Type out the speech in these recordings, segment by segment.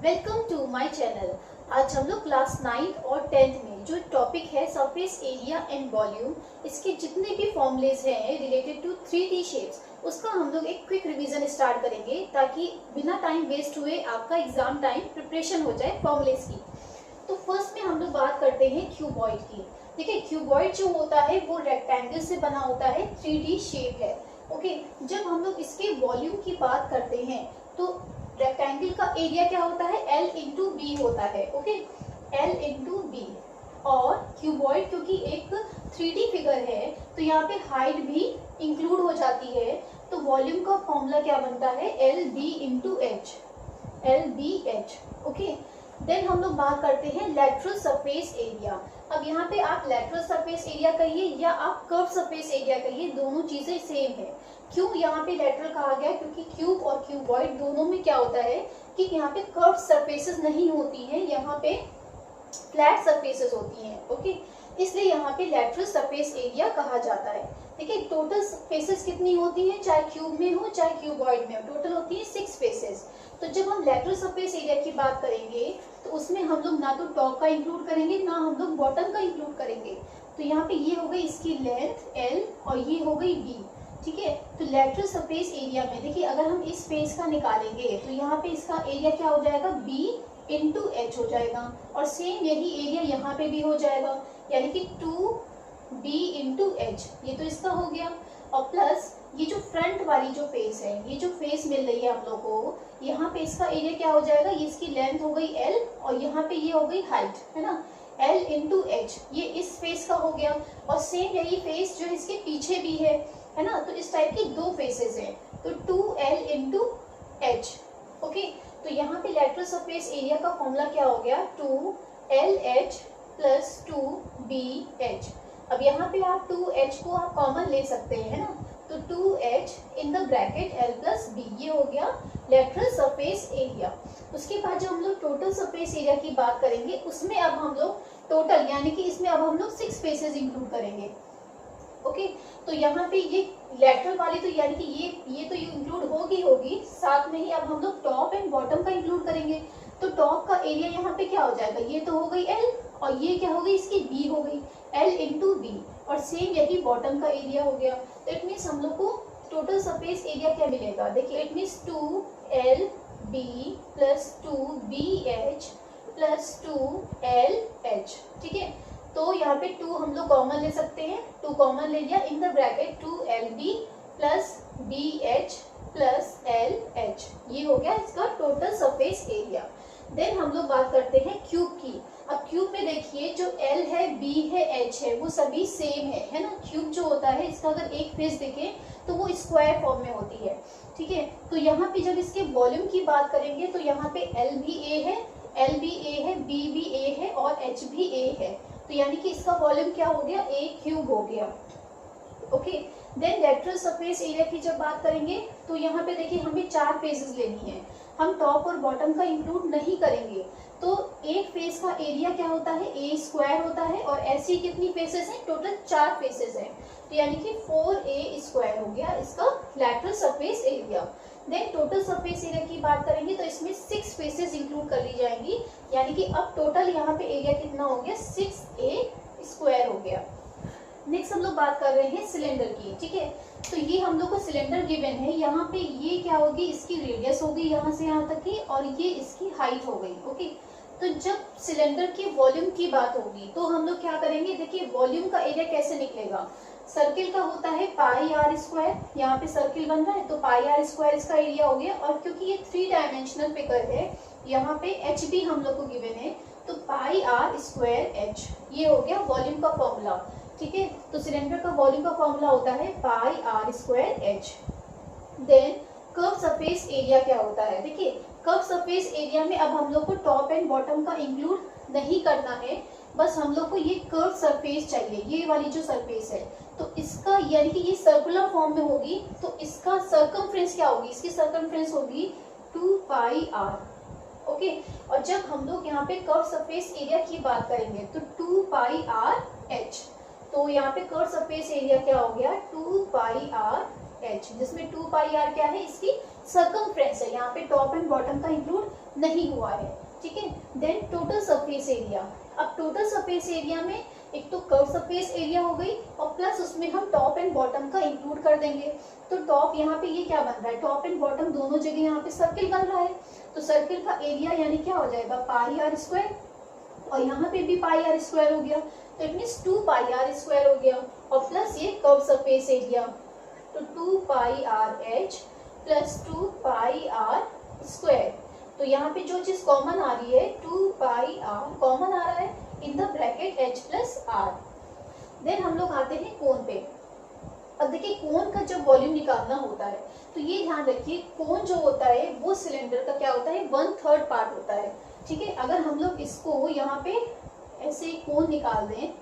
Welcome to my channel. आज हम लोग क्लास 9th और 10th में जो टॉपिक है सरफेस एरिया एंड वॉल्यूम, इसके जितने भी फॉर्मूलेज हैं रिलेटेड टू 3D शेप्स, उसका हम लोग एक क्विक रिवीजन स्टार्ट करेंगे ताकि बिना टाइम वेस्ट हुए आपका एग्जाम टाइम प्रिपरेशन हो जाए फॉर्मूलेज की। तो फर्स्ट में हम लोग बात करते हैं क्यूबॉइड की। देखिए, क्यूबॉइड जो होता है वो रेक्टेंगल से बना होता है, 3D शेप है। ओके, जब हम लोग इसके वॉल्यूम की बात करते हैं तो रेक्टेंगल का एरिया क्या होता है, L इंटू बी होता है। Okay, L into B. और क्यूबॉइड क्योंकि एक 3D फिगर है तो यहाँ पे हाइट भी इंक्लूड हो जाती है, तो वॉल्यूम का फॉर्मूला क्या बनता है, L B into H, L B H. Okay, then हम लोग बात करते हैं लेटरल सरफेस एरिया। अब यहाँ पे आप लेटरल सरफेस एरिया कहिए या आप कर्व सरफेस एरिया कहिए, दोनों चीजें सेम है। क्यों यहाँ पे लेटरल कहा गया, क्योंकि क्यूब और क्यूबॉइड दोनों में क्या होता है कि यहाँ पे कर्व सरफेसेस नहीं होती हैं, यहाँ पे फ्लैट सरफेसेस होती हैं। ओके, इसलिए यहाँ पे लेटरल सरफेस एरिया कहा जाता है। देखिए, टोटल फेसेस कितनी होती हैं, चाहे क्यूब में हो चाहे क्यूबॉइड में हो, टोटल होती है 6 फेसेस। तो जब हम लेटरल सरफेस एरिया की बात करेंगे तो उसमें हम लोग ना तो टॉप का इंक्लूड करेंगे ना हम लोग बॉटम का इंक्लूड करेंगे। तो यहाँ पे ये हो गई इसकी लेंथ L और ये हो गई B। ठीक है, तो लेटरल सरफेस एरिया में देखिए, अगर हम इस फेस का निकालेंगे तो यहाँ पे इसका एरिया क्या हो जाएगा, B इंटू एच हो जाएगा। और सेम यही एरिया यहाँ पे भी हो जाएगा, यानी कि 2B इंटू एच, ये तो इसका हो गया। और प्लस ये जो फ्रंट वाली जो फेस है, ये जो फेस मिल रही है हम लोग को, यहाँ पे इसका एरिया क्या हो जाएगा, ये इसकी लेंथ हो गई L और यहाँ पे ये हो गई हाइट, है ना, L इंटू एच, ये इस फेस का हो गया। और सेम यही फेस जो इसके पीछे भी है ना, तो इस टाइप की दो फेसेस हैं, तो 2L इंटू एच। ओके, तो यहाँ पे लेटरल सरफेस एरिया का फॉर्मूला क्या हो गया, 2LH प्लस 2BH। अब यहाँ पे आप 2H को आप कॉमन ले सकते हैं, है ना, तो 2H in the bracket L plus B, ये हो गया लेटरल सरफेस एरिया। उसके बाद जो हम लोग टोटल सरफेस एरिया की बात करेंगे, उसमें अब हम लोग टोटल यानी कि इसमें अब हम लोग 6 फेसेस इंक्लूड करेंगे। ओके, तो यहाँ पे ये लेटरल वाली तो यानी कि ये तो इंक्लूड होगी, साथ में ही अब हम लोग टॉप एंड बॉटम का इंक्लूड करेंगे। तो टॉप का एरिया यहाँ पे क्या हो जाएगा, ये तो हो गई L और ये क्या हो गई, इसकी B हो गई, L इंटू बी। और सेम यही बॉटम का एरिया हो गया। तो इट मीन्स हम लोग को टोटल सरफेस एरिया क्या मिलेगा, देखिए it means 2LB plus 2BH plus 2LH। ठीक है, तो यहाँ पे 2 हम लोग कॉमन ले सकते हैं, 2 कॉमन ले लिया, इन the bracket 2LB plus BH plus LH, ये हो गया इसका टोटल सरफेस एरिया। देन हम लोग बात करते हैं क्यूब की। अब क्यूब में देखिए, जो L है, B है, H है, वो सभी सेम है ना। क्यूब जो होता है इसका अगर एक फेस दिखे तो वो स्क्वायर फॉर्म में होती है। ठीक है, तो यहाँ पे जब इसके वॉल्यूम की बात करेंगे तो यहाँ पे L भी A है, L भी A है, B भी A है और H भी A है, तो यानी कि इसका वॉल्यूम क्या हो गया, A क्यूब हो गया। Okay, then lateral surface area की जब बात करेंगे तो यहाँ पे देखिए हमें 4 फेसेस लेनी है, हम टॉप और बॉटम का इंक्लूड नहीं करेंगे। तो एक फेस का एरिया क्या होता है, A स्क्वायर होता है, और ऐसी कितनी फेसेस हैं, टोटल 4 फेसेस हैं, तो यानी कि 4A स्क्वायर हो गया इसका lateral surface area. Then total surface area की बात करेंगे तो इसमें 6 फेसेस इंक्लूड कर ली जाएंगी, यानी कि अब टोटल यहाँ पे एरिया कितना हो गया, 6A स्क्वायर हो गया। नेक्स्ट हम लोग बात कर रहे हैं सिलेंडर की। ठीक है, तो ये हम लोग को सिलेंडर गिवन है, यहाँ पे ये क्या होगी, इसकी रेडियस होगी यहाँ से यहाँ तक की, और ये इसकी हाइट हो गई। ओके, तो जब सिलेंडर के वॉल्यूम की बात होगी तो हम लोग क्या करेंगे, देखिए वॉल्यूम का एरिया कैसे निकलेगा, सर्किल का होता है पाई आर स्क्वायर, यहाँ पे सर्किल बन रहा है तो पाई आर स्क्वायर इसका एरिया हो गया। और क्योंकि ये 3 डायमेंशनल फिगर है, यहाँ पे एच भी हम लोग को गिवन है, तो पाई आर स्क्वायर एच, ये हो गया वॉल्यूम का फॉर्मूला। ठीक है, तो सिलेंडर का वॉल्यूम का फॉर्मूला होता है pi are square h. Then curve surface area क्या होता है, देखिए कर्व सरफेस एरिया में अब हम लोग को टॉप एंड बॉटम का इंक्लूड नहीं करना है, बस हम लोग को ये कर्व सरफेस चाहिए, ये वाली जो सरफेस है, तो इसका यानी कि ये सर्कुलर फॉर्म में होगी, तो इसका सर्कमफ्रेंस क्या होगी, इसकी सर्कमफ्रेंस होगी 2 पाई आर। ओके, और जब हम लोग यहाँ पे कर्व सरफेस एरिया की बात करेंगे तो 2 पाई आर एच, तो यहाँ पे कर्व सरफेस एरिया क्या हो गया, 2 पाई आर एच, जिसमें 2 पाई आर क्या है, इसकी सर्कमफ्रेंस है, यहाँ पे टॉप एंड बॉटम का इंक्लूड नहीं हुआ है, ठीक है। देन टोटल सरफेस एरिया, अब टोटल सरफेस एरिया में एक तो कर्व सरफेस एरिया हो गई और प्लस उसमें हम टॉप एंड बॉटम का इंक्लूड कर देंगे। तो टॉप यहाँ पे ये क्या बन रहा है, टॉप एंड बॉटम दोनों जगह यहाँ पे सर्किल बन रहा है, तो सर्किल का एरिया यानी क्या हो जाएगा, पाई आर स्क्वायर, और यहाँ पे भी पाई आर स्क्वायर हो गया, तो it means 2 pi are square हो गया, और प्लस ये कर्व सरफेस एरिया, तो 2 pi r h plus 2 pi are square. तो यहाँ पे जो चीज कॉमन आ रही है 2 पाई आर कॉमन आ रहा है in the bracket H plus R. Then हम लोग आते हैं कोन पे। अब देखिए कोन का जब वॉल्यूम निकालना होता है तो ये ध्यान रखिए, कोन जो होता है वो सिलेंडर का क्या होता है, 1/3 पार्ट होता है, ठीक है। अगर हम लोग इसको यहाँ पे ऐसे कोन निकाल दें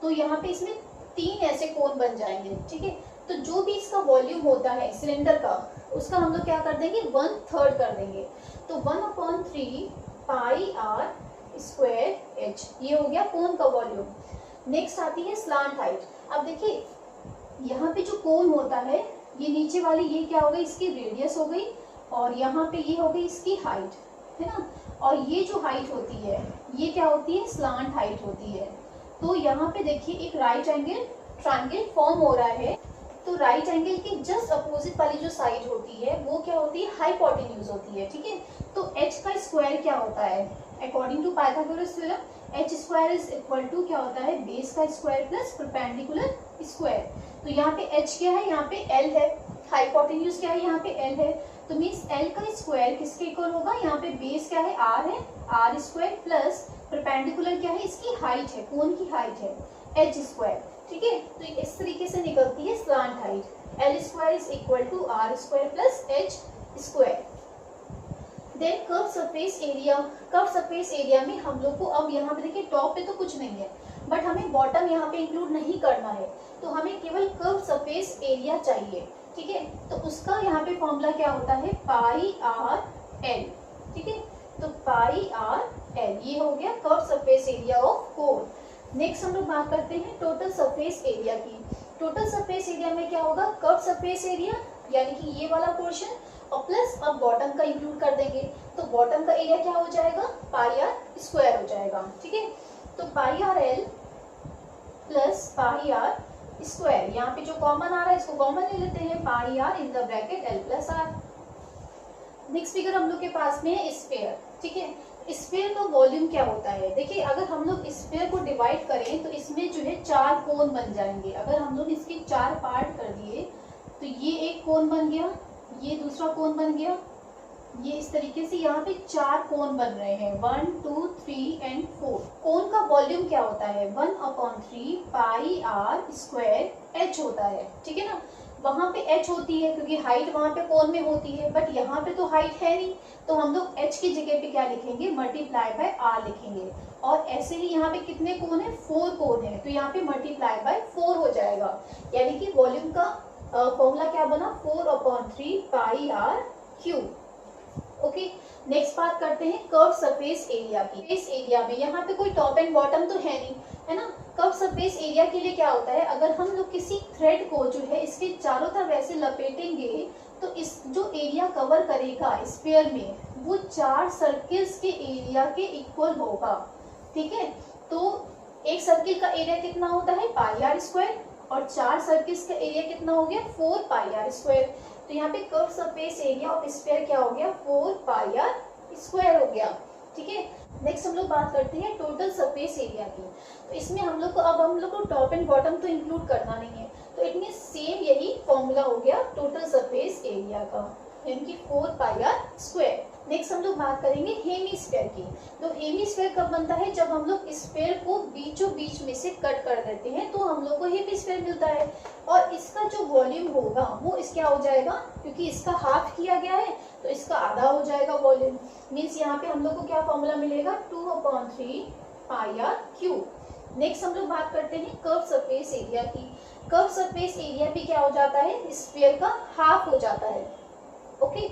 तो यहाँ पे इसमें 3 ऐसे कोन बन जाएंगे, ठीक है। तो जो भी इसका वॉल्यूम होता है सिलेंडर का, उसका हम लोग क्या कर देंगे, 1/3 कर देंगे, तो 1/3 पाई आर स्क्वायर एच, ये हो गया कोन का वॉल्यूम। नेक्स्ट आती है स्लांट हाइट। अब देखिए यहाँ पे जो कोन होता है, ये नीचे वाली ये क्या हो गई, इसकी रेडियस हो गई, और यहाँ पे ये हो गई इसकी हाइट, है ना। और ये जो हाइट होती है ये क्या होती है, स्लांट हाइट होती है। तो यहाँ पे देखिए एक राइट एंगल ट्रायंगल फॉर्म हो रहा है, तो राइट एंगल की जस्ट अपोजिट वाली जो साइड होती है वो क्या होती है, हाइपोटेन्यूज होती है, ठीक है। तो h का स्क्वायर क्या होता है, according to Pythagoras theorem h square is equal to क्या होता है, बेस का स्क्वायर प्लस परपेंडिकुलर स्क्वायर। तो यहाँ पे h क्या है, यहाँ पे l है, हाइपोटेन्यूज क्या है, यहाँ पे l है, तो मीन्स l का स्क्वायर किसके इक्वल होगा, यहाँ पे बेस क्या है, r है, r स्क्वायर प्लस परपेंडिकुलर क्या है, इसकी हाइट है, कोन की हाइट है, h स्क्वायर, ठीक है। तो इस तरीके से निकलती है slant height, l square is equal to r square plus h square. Then curve surface area, curve surface area में हम लोग को अब यहाँ पे देखिए टॉप पे तो कुछ नहीं है, बट हमें बॉटम यहाँ पे इंक्लूड नहीं करना है, तो हमें केवल कर्व सरफेस एरिया चाहिए, ठीक है। तो उसका यहाँ पे फॉर्मूला क्या होता है, पाई आर एल, ठीक है। तो पाई आर एल ये हो गया curve surface area of cone. Next हम लोग बात करते हैं टोटल सरफेस एरिया की। टोटल सरफेस एरिया में क्या होगा, कर्व सरफेस एरिया यानी कि ये वाला पोर्शन, और प्लस अब बॉटम का इंक्लूड कर देंगे, तो बॉटम का एरिया क्या हो जाएगा, पाई आर स्क्वायर हो जाएगा, ठीक है। तो pi r l plus pi are square, यहाँ पे जो कॉमन आ रहा है इसको कॉमन ले लेते हैं, pi r in the bracket l plus r. Next figure हम लोग के पास में है स्फीयर, ठीक है। स्फीयर का वॉल्यूम क्या होता है, देखिए अगर हम लोग स्फीयर को डिवाइड करें तो इसमें जो है 4 कोन बन जाएंगे। अगर हम लोग इसके 4 पार्ट कर दिए तो ये एक कोन बन गया, ये दूसरा कोन बन गया, ये इस तरीके से यहाँ पे 4 कोन बन रहे हैं, 1 2 3 एंड 4। कोन का वॉल्यूम क्या होता है, 1/3 पाई आर स्क्वायर एच होता है, ठीक है ना। वहां पे h होती है क्योंकि हाइट वहां पे कोन में होती है, बट यहाँ पे तो हाइट है नहीं, तो हम लोग h की जगह पे क्या लिखेंगे, मल्टीप्लाई बाय r लिखेंगे। और ऐसे ही यहाँ पे कितने कोन है, 4 कोन है, तो यहाँ पे मल्टीप्लाई बाय 4 हो जाएगा, यानी कि वॉल्यूम का फॉर्मूला क्या बना, 4/3 पाई आर क्यूब। ओके, नेक्स्ट बात करते हैं कर्व सरफेस एरिया की। इस एरिया में यहाँ पे कोई टॉप एंड बॉटम तो है नहीं, है ना। कर्व सरफेस एरिया के लिए क्या होता है, अगर हम लोग किसी थ्रेड को जो है इसके चारों तरफ ऐसे लपेटेंगे तो इस जो एरिया कवर करेगा स्फीयर में वो 4 सर्किल्स के एरिया के इक्वल होगा, ठीक है। तो एक सर्किल का एरिया कितना होता है, पाई आर स्क्वायर, और 4 सर्किल्स का एरिया कितना हो गया, 4 पाई आर स्क्वायर। तो यहाँ पे curve surface area of sphere क्या हो गया, 4 पाई आर स्क्वायर हो गया, ठीक है। नेक्स्ट हम लोग बात करते हैं टोटल सरफेस एरिया की। तो इसमें हम लोग को अब हम लोग को टॉप एंड बॉटम तो इंक्लूड करना नहीं है, तो इट मींस सेम यही फॉर्मूला हो गया टोटल सरफेस एरिया का, यानी कि 4 पाई आर स्क्वायर। नेक्स्ट हम लोग बात करेंगे हेमीस्फीयर की। तो हेमीस्फीयर कब बनता है, जब हम लोग स्फीयर को बीचों बीच में से कट कर देते हैं तो हम लोग को हेमीस्फीयर मिलता है, और इसका जो वॉल्यूम होगा वो इस क्या हो जाएगा, क्योंकि इसका हाफ किया गया है तो इसका आधा हो जाएगा वॉल्यूम। मीन्स यहाँ पे हम लोग को क्या फॉर्मूला मिलेगा, 2/3 पाई आर क्यूब। नेक्स्ट हम लोग बात करते हैं कर्व सरफेस एरिया की। कर्व सरफेस एरिया भी क्या हो जाता है, स्फीयर का हाफ हो जाता है, ओके।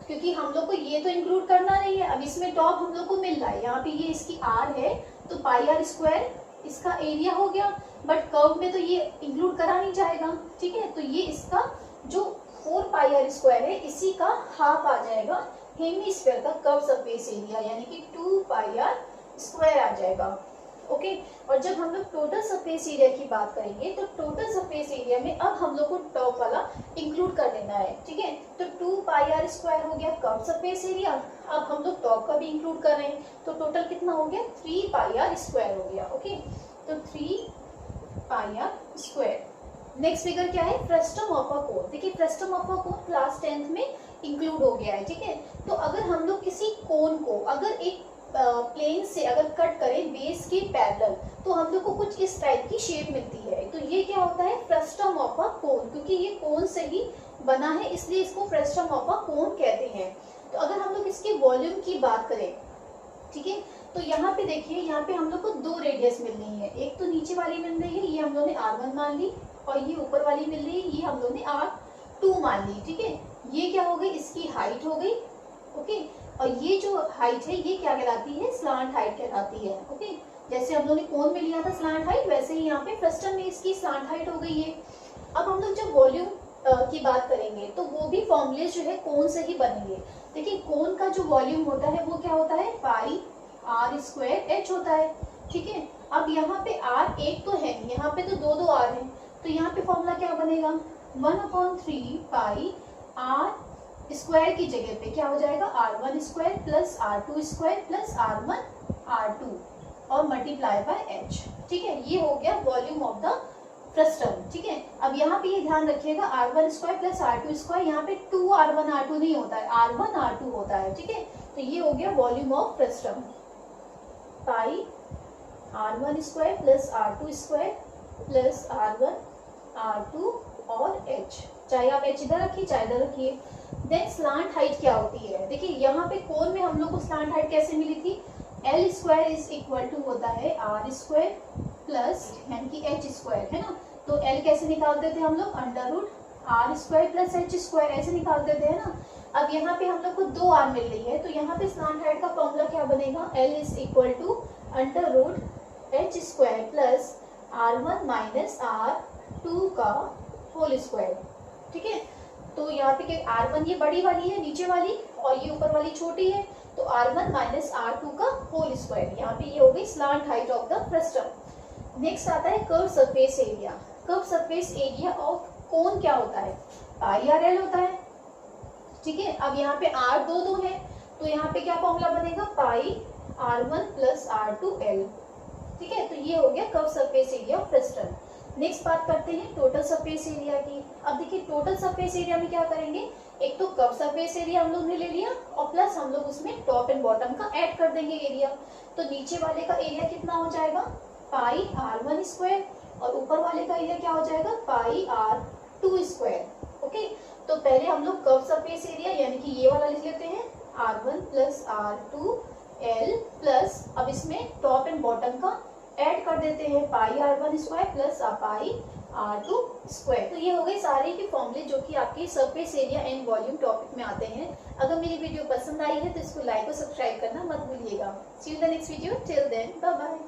क्योंकि हम लोग को ये तो इंक्लूड करना नहीं है, अब इसमें टॉप हम लोग को मिल रहा है, यहाँ पे ये इसकी आर है तो पाई आर स्क्वायर इसका एरिया हो गया, बट कर्व में तो ये इंक्लूड करा नहीं जाएगा, ठीक है। तो ये इसका जो 4 पाई आर स्क्वायर है, इसी का हाफ आ जाएगा हेमिस्फीयर का कर्व सरफेस एरिया, यानी कि 2 पाई आर स्क्वायर आ जाएगा। ओके और जब हम लोग टोटल सरफेस एरिया की बात करेंगे तो टोटल सरफेस एरिया में अब हम लोग को टॉप वाला इंक्लूड कर देना है, ठीक है। तो 2 पाई आर स्क्वायर हो गया कर्व सरफेस एरिया, अब हम लोग टॉप का भी इंक्लूड कर रहे हैं, तो टोटल कितना हो गया 3 पाई आर स्क्वायर हो गया। ओके तो 3 पाई आर स्क्वायर। नेक्स्ट फिगर क्या है, फ्रस्टम ऑफ अ कोन। देखिए frustum of a cone class 10th में इंक्लूड हो गया है, ठीक है। तो अगर हम लोग किसी कोन को अगर एक प्लेन से अगर कट करें बेस के पैरेलल, तो हम लोग को कुछ इस टाइप की शेप मिलती है। तो ये क्या होता है, फ्रस्टम ऑफ अ कोन, क्योंकि ये कोन से ही बना है इसलिए इसको फ्रस्टम ऑफ अ कोन कहते हैं। तो अगर हम लोग इसके वॉल्यूम की बात करें, ठीक है, तो यहाँ पे देखिए, यहाँ पे हम लोग को 2 रेडियस मिल रही है, एक तो नीचे वाली मिल रही है, ये हम लोग ने R1 मान ली, और ये ऊपर वाली मिल रही है, ये हम लोग ने R2 मान ली, ठीक है। ये क्या हो गई, इसकी हाइट हो गई। ओके और ये जो हाइट है ये क्या कहलाती है, स्लांट हाइट कहलाती है। ओके जैसे हम लोग ने कोन में लिया था स्लांट हाइट, वैसे ही यहाँ पे फ्रस्टम में इसकी स्लांट हाइट हो गई है। अब हम लोग जब वॉल्यूम की बात करेंगे तो वो भी फॉर्मूले जो है कोन से ही बनेंगे। देखिए कोन का जो वॉल्यूम होता है वो क्या होता है, पाई आर स्क्वायर एच होता है, ठीक है। अब यहाँ पे आर एक तो है, यहाँ पे तो 2 आर है, तो यहाँ पे फॉर्मूला क्या बनेगा, 1/3 पाई आर स्क्वायर की जगह पे क्या हो जाएगा, R1 square plus R2 square plus R1 R2 और मल्टीप्लाई बाय H, ठीक है। ये हो गया वॉल्यूम ऑफ द फ्रस्टम, ठीक है। अब यहाँ पे ये ध्यान रखिएगा, R1 square plus R2 square, यहाँ पे 2 R1 R2 नहीं होता है, R1 R2 होता है, ठीक है। तो ये हो गया volume of frustum, pi R1 square plus R2 square plus R1 R2 और H, चाहे आप H इधर रखिए चाहे इधर रखिए। देन स्लांट हाइट क्या होती है, देखिए यहाँ पे कोन में हम लोग को स्लांट हाइट कैसे मिली थी, L square is equal to होता है R स्क्वायर प्लस यानी कि H स्क्वायर, है ना। तो L कैसे निकालते थे हम लोग, √R square plus H square ऐसे निकालते थे, है ना। अब यहाँ पे हम लोग को 2 R मिल रही है, तो यहाँ पे स्लांट हाइट का फॉर्मूला क्या बनेगा, L is equal to √H square plus R1 minus R2 का होल स्क्वायर, ठीक है। तो यहाँ पे R1 ये बड़ी वाली है नीचे वाली और ये ऊपर वाली छोटी है, तो R1 माइनस R2 का होल स्क्वायर, यहाँ पे ये हो गई slant height of the frustum. Next आता है curve surface area. Curve surface area of cone क्या होता है, पाई आर एल होता है, ठीक है। अब यहाँ पे R 2 है, तो यहाँ पे क्या फॉर्मूला बनेगा, पाई R1 प्लस R2L, ठीक है। तो ये हो गया curve surface area of frustum. Next बात करते हैं टोटल सरफेस एरिया की। अब देखिए टोटल सरफेस एरिया में क्या करेंगे, एक तो कर्व सरफेस एरिया हम लोग ने ले लिया और प्लस हम लोग उसमें टॉप एंड बॉटम का ऐड कर देंगे एरिया। तो नीचे वाले का एरिया कितना हो जाएगा, पाई R1 स्क्वायर, और ऊपर वाले का एरिया क्या हो जाएगा, पाई R2 स्क्वायर। ओके तो पहले हम लोग कर्व सरफेस एरिया यानी कि ये वाला लिख लेते हैं, R1 प्लस R2L प्लस, अब इसमें टॉप एंड बॉटम का ऐड कर देते हैं, पाई R1 square plus pi R2 square. तो ये हो गए सारे के फॉर्मूले जो कि आपके surface area and volume topic में आते हैं। अगर मेरी वीडियो पसंद आई है तो इसको लाइक और सब्सक्राइब करना मत भूलिएगा। See you in the next video, till then bye bye.